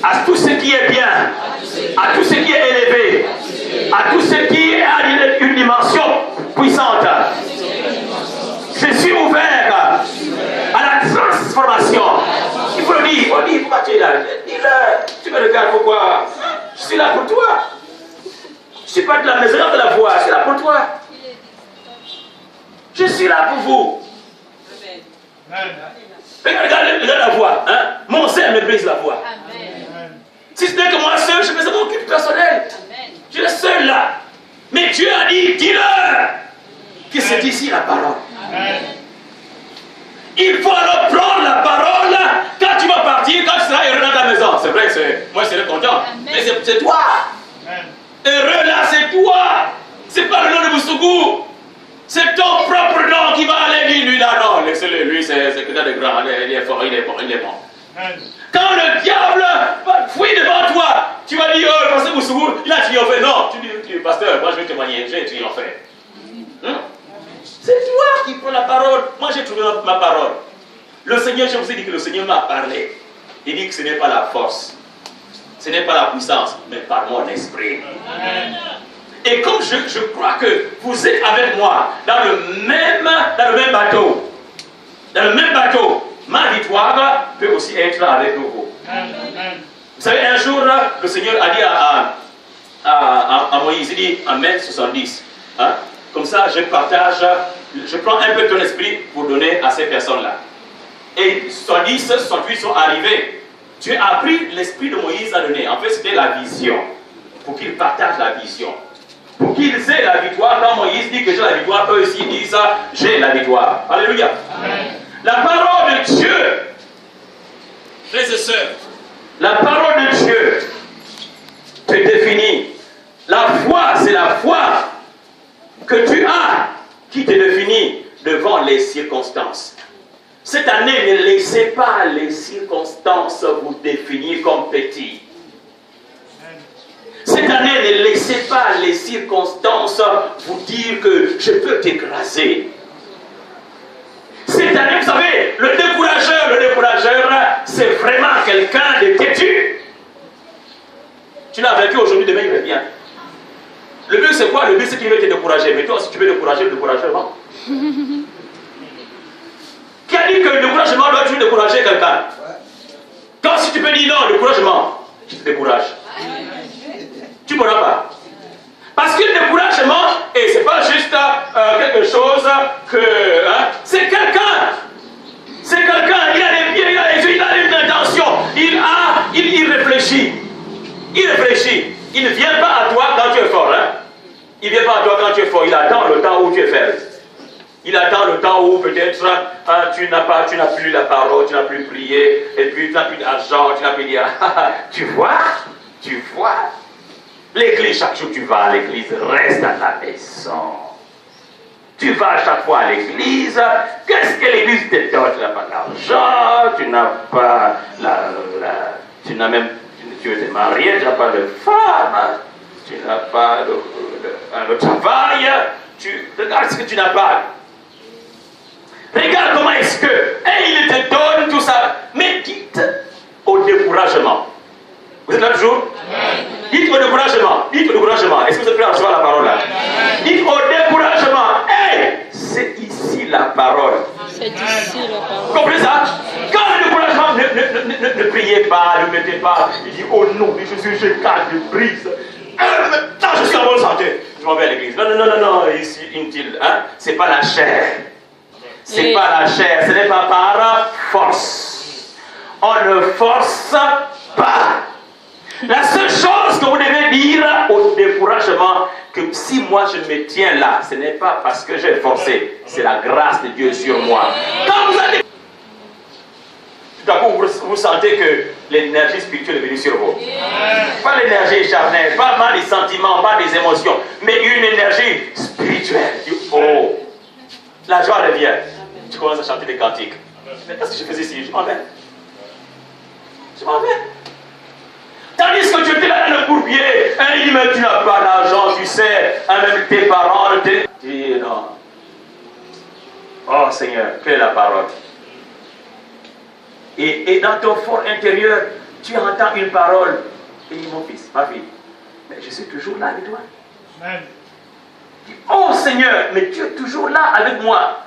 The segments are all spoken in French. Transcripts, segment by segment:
à tout ce qui est bien, à tout ce qui est élevé, à tout ce qui a une dimension puissante. Je suis ouvert à la transformation. Il faut le dire, il faut le dire, pourquoi tu es là? Dis-le, tu me regardes, pourquoi? Je suis là pour toi. Je ne suis pas de la maison de la voix, je suis là pour toi. Je suis là pour vous. Regarde la voix. Hein? Mon Seigneur me brise la voix. Si ce n'est que moi seul, je fais mon culte personnel. Je suis le seul là. Mais Dieu a dit, dis-le, que c'est ici la parole. Il faut alors prendre la parole quand tu vas partir, quand tu seras heureux dans ta maison. C'est vrai que moi je serai content. Mais c'est toi. Heureux là, c'est toi. C'est pas le nom de Boussougou. C'est ton propre nom qui va aller dire, lui là, non, laissez-le, lui c'est quelqu'un de grand, il est fort, il est bon. Quand le diable va fouiller devant toi, tu vas dire, oh, le pasteur Boussougou, il a triomphé. Non, tu dis, pasteur, moi je vais témoigner, j'ai triomphé. C'est toi qui prends la parole. Moi j'ai trouvé ma parole. Le Seigneur, je vous ai dit que le Seigneur m'a parlé. Il dit que ce n'est pas la force, ce n'est pas la puissance, mais par mon esprit. Et comme je crois que vous êtes avec moi dans le même bateau, ma victoire peut aussi être avec vous. Vous savez, un jour, le Seigneur a dit à Moïse, il dit en Matthieu 70, hein, comme ça je partage, je prends un peu de ton esprit pour donner à ces personnes-là. Et 70, 68 sont arrivés. Dieu a pris l'esprit de Moïse à donner. En fait, c'était la vision. Pour qu'il partage la vision. Pour qu'ils aient la victoire. Quand Moïse dit que j'ai la victoire, eux aussi disent j'ai la victoire. Alléluia. Amen. La parole de Dieu, frères et sœurs, la parole de Dieu te définit. La foi, c'est la foi que tu as qui te définit devant les circonstances. Cette année, ne laissez pas les circonstances vous définir comme petit. Cette année, ne laissez pas les circonstances vous dire que je peux t'écraser. Cette année, vous savez, le décourageur, c'est vraiment quelqu'un de têtu. Tu l'as vaincu aujourd'hui, demain il revient. Le but c'est quoi? Le but c'est qu'il veut te décourager. Mais toi, si tu veux décourager, le découragement. Qui a dit que le découragement doit toujours décourager quelqu'un? Quand si tu peux dire non, le découragement, je te décourage. Tu ne pourras pas. Parce que le découragement, et ce n'est pas juste quelque chose que... Hein, c'est quelqu'un. C'est quelqu'un, il a des pieds, il a les yeux, il a une intention. Il réfléchit. Il réfléchit. Il ne vient pas à toi quand tu es fort. Hein. Il ne vient pas à toi quand tu es fort. Il attend le temps où tu es faible. Il attend le temps où peut-être tu n'as plus la parole, tu n'as plus prié, et puis tu n'as plus d'argent, tu n'as plus dire, tu vois. L'église, chaque jour tu vas à l'église, reste à la maison. Tu vas chaque fois à l'église, qu'est-ce que l'église te donne? Tu n'as pas d'argent, tu n'as pas tu es marié, tu n'as pas de femme, tu n'as pas de travail, regarde ce que tu n'as pas. Regarde comment est-ce que, et il te donne tout ça. Mais dites au découragement. Vous êtes là toujours? Dites au découragement. Dites au découragement. Est-ce que vous êtes prêts à recevoir la parole là? Dites au découragement. Hey, c'est ici la parole. C'est ici la parole. Vous comprenez ça? Quand le découragement, ne priez pas, ne mettez pas. Il dit au nom de Jésus, je garde, je brise. Quand je suis en bonne santé, je m'en vais à l'église. Non, ici, inutile. Hein? C'est pas la chair. C'est pas la chair, ce n'est pas par force. On ne force pas. La seule chose que vous devez dire au découragement, que si moi je me tiens là, ce n'est pas parce que j'ai forcé, c'est la grâce de Dieu sur moi. Quand vous avez... Tout à coup, vous sentez que l'énergie spirituelle est venue sur vous. Pas l'énergie charnelle, pas mal des sentiments, pas des émotions, mais une énergie spirituelle. Oh, la joie revient. Tu commences à chanter des cantiques. Mais qu'est-ce que je faisais ici? Je m'en vais. Tandis que tu étais là dans le bourbier, il dit, mais tu n'as pas d'argent, tu sais, même tes parents, tu dis non. Oh Seigneur, quelle est la parole? Et dans ton fort intérieur, tu entends une parole. Et dit, mon fils, ma fille, mais je suis toujours là avec toi. Amen. Oh Seigneur, mais tu es toujours là avec moi.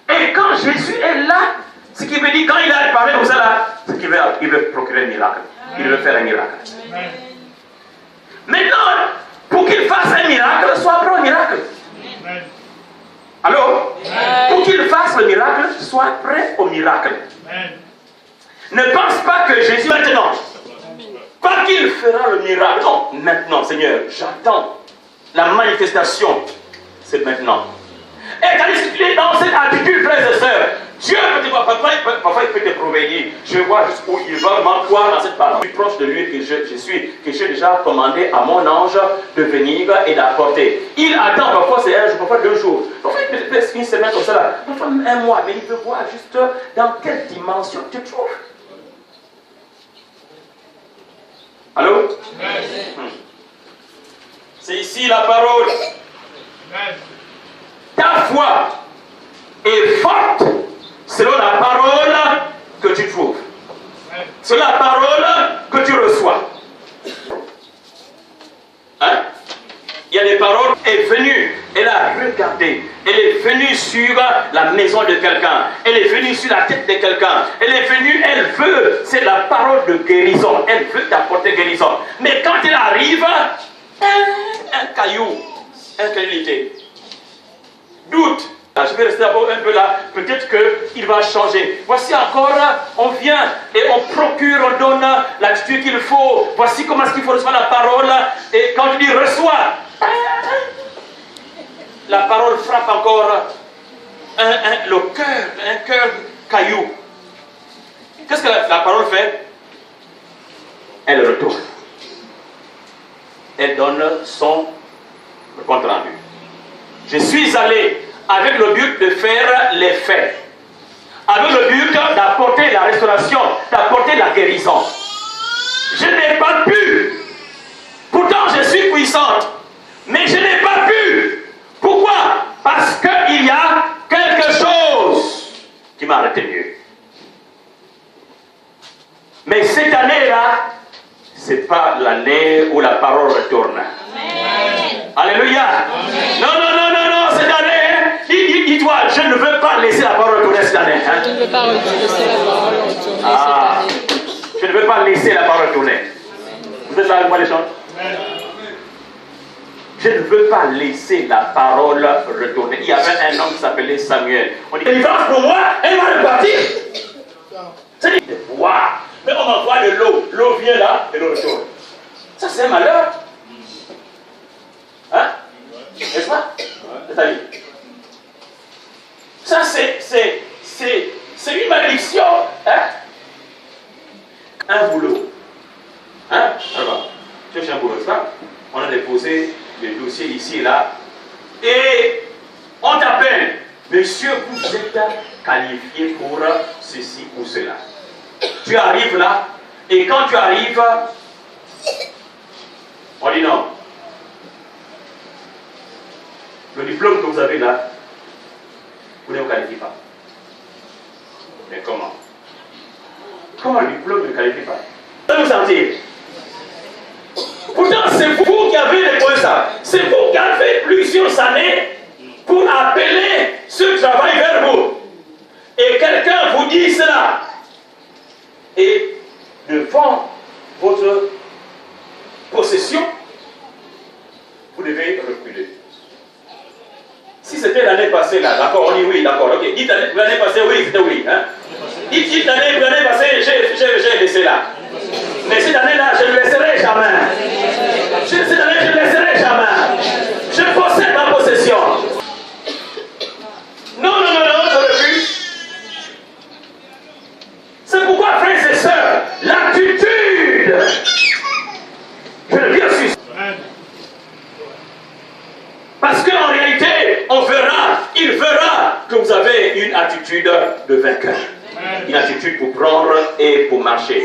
Et quand Jésus est là, ce qui veut dire, quand il a parlé comme ça là, c'est qu'il veut procurer un miracle. Il veut faire un miracle. Amen. Maintenant, pour qu'il fasse un miracle, sois prêt au miracle. Amen. Allô? Pour qu'il fasse le miracle, sois prêt au miracle. Amen. Ne pense pas que Jésus maintenant, pas qu'il fera le miracle. Non, maintenant, Seigneur, j'attends. La manifestation, c'est maintenant. Et quand il est dans cette attitude, frères et sœurs, Dieu peut te, parfois il peut te prouver, je vois jusqu'où il va m'envoyer dans cette parole. Je suis proche de lui, que j'ai déjà commandé à mon ange de venir et d'apporter. Il attend parfois c'est un jour, parfois 2 jours, parfois peut-être une semaine comme ça, là, parfois même 1 mois, mais il veut voir juste dans quelle dimension tu te trouves. Allô? C'est ici la parole. Ta foi est forte selon la parole que tu trouves. Selon la parole que tu reçois. Hein? Il y a des paroles, elle est venue, elle a regardé, elle est venue sur la maison de quelqu'un, elle est venue sur la tête de quelqu'un, elle est venue, elle veut, c'est la parole de guérison, elle veut t'apporter guérison. Mais quand elle arrive, un caillou, incrédulité, doute. Je vais rester un peu là, peut-être qu'il va changer. Voici encore, on vient et on procure, on donne l'attitude qu'il faut. Voici comment est-ce qu'il faut recevoir la parole. Et quand tu dis reçois, la parole frappe encore le cœur, un cœur caillou. Qu'est-ce que la parole fait? Elle retourne. Elle donne son compte rendu. Je suis allé avec le but de faire les faits, avec le but d'apporter la restauration, d'apporter la guérison. Je n'ai pas pu. Pourtant, je suis puissante, mais je n'ai pas pu. Pourquoi? Parce qu'il y a quelque chose qui m'a retenu. Mais cette année-là, ce n'est pas l'année où la parole retourne. Amen. Alléluia. Amen. Non, non, non, non, non, cette année, dis-toi, je ne veux pas laisser la parole retourner cette année. Hein? Je ne veux pas laisser la parole retourner cette année. Je ne veux pas laisser la parole retourner. Vous êtes là avec moi les gens? Je ne veux pas laisser la parole retourner. Il y avait un homme qui s'appelait Samuel. On dit, délivrance pour moi, elle va repartir. C'est dit, waouh. Mais on m'envoie de l'eau. L'eau vient là et l'eau retourne. Ça, c'est un malheur. Hein? N'est-ce pas? C'est-à-dire. Ça, c'est une malédiction. Hein? Un boulot. Hein? Alors, tu cherches un boulot, n'est-ce pas? On a déposé le dossier ici et là. Et on t'appelle. Monsieur, vous êtes qualifié pour ceci ou cela. Tu arrives là, et quand tu arrives, on dit non. Le diplôme que vous avez là, vous ne vous qualifiez pas. Mais comment? Comment le diplôme ne qualifie pas? Vous allez vous sentir. Pourtant, c'est vous qui avez déposé ça. C'est vous qui avez fait plusieurs années pour appeler ceux qui travaillent vers vous. Et quelqu'un vous dit cela. Et devant votre possession, vous devez reculer. Si c'était l'année passée, là, d'accord, on dit oui, d'accord, ok. Dites l'année passée, oui, c'était oui. Hein? Dites l'année passée, j'ai laissé là. Mais cette année-là, je ne laisserai jamais. Cette année, je ne laisserai jamais. Je possède ma possession. Non, non, non, non, je refuse. C'est pourquoi, frères et sœurs, l'attitude, je le dis aussi. Parce qu'en réalité, il verra que vous avez une attitude de vainqueur. Une attitude pour prendre et pour marcher.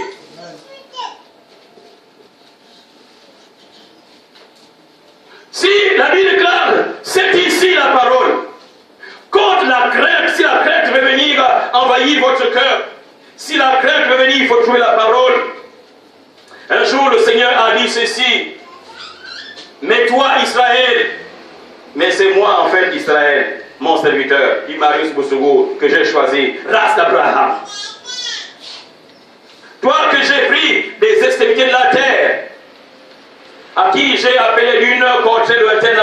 Si la Bible déclare, c'est ici la parole. Contre la crainte, si la crainte veut venir envahir votre cœur, Si la crainte veut venir, il faut trouver la parole. Un jour, le Seigneur a dit ceci. Mais toi, Israël, mais c'est moi en fait, Israël, mon serviteur, dit Marius Boussougo, que j'ai choisi, race d'Abraham. Toi que j'ai pris des extrémités de la terre, à qui j'ai appelé d'une contrée lointaine,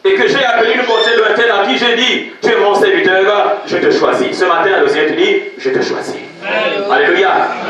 et que j'ai appelé une contrée lointaine, à qui j'ai dit, tu es mon serviteur, je te choisis. Ce matin, le Seigneur te dit, je te choisis. Alléluia.